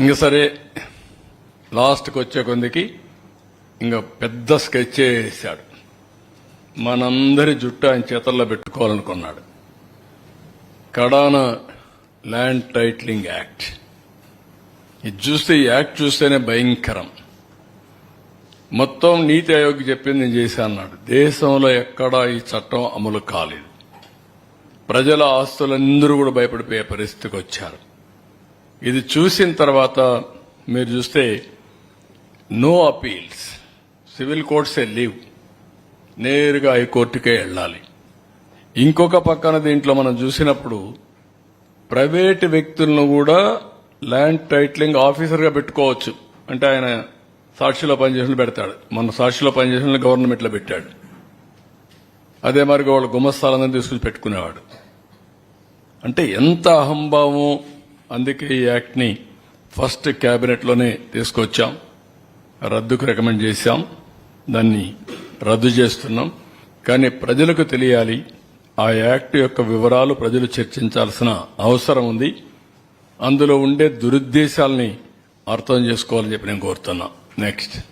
ఇంక సరే లాస్ట్కి వచ్చే కొందికి ఇంకా పెద్ద స్కెచ్ వేసాడు. మనందరి జుట్టు ఆయన చేతల్లో పెట్టుకోవాలనుకున్నాడు. కడాన ల్యాండ్ టైటిలింగ్ యాక్ట్. ఇది చూస్తే ఈ యాక్ట్ చూస్తేనే భయంకరం. మొత్తం నీతి ఆయోగ్ చెప్పింది నేను చేశా అన్నాడు. దేశంలో ఎక్కడా ఈ చట్టం అమలు కాలేదు. ప్రజల ఆస్తులందరూ కూడా భయపడిపోయే పరిస్థితికి వచ్చారు. ఇది చూసిన తర్వాత మీరు చూస్తే నో అపీల్స్, సివిల్ కోర్ట్సే లీవ్, నేరుగా హైకోర్టుకే వెళ్ళాలి. ఇంకొక పక్కన దీంట్లో మనం చూసినప్పుడు ప్రైవేటు వ్యక్తులను కూడా ల్యాండ్ టైటిలింగ్ ఆఫీసర్గా పెట్టుకోవచ్చు. అంటే ఆయన సాక్షిలో పనిచేసిన పెడతాడు. మన సాక్షిలో పనిచేసిన గవర్నమెంట్లో పెట్టాడు. అదే మరి వాళ్ళ గుమస్తాలందరినీ తీసుకుని పెట్టుకునేవాడు. అంటే ఎంత అహంభావం. అందుకే ఈ యాక్ట్ని ఫస్ట్ క్యాబినెట్లోనే తీసుకొచ్చాం, రద్దుకు రికమెండ్ చేశాం, దాన్ని రద్దు చేస్తున్నాం. కానీ ప్రజలకు తెలియాలి, ఆ యాక్ట్ యొక్క వివరాలు ప్రజలు చర్చించాల్సిన అవసరం ఉంది. అందులో ఉండే దురుద్దేశాలని అర్థం చేసుకోవాలని చెప్పి నేను కోరుతున్నా. నెక్స్ట్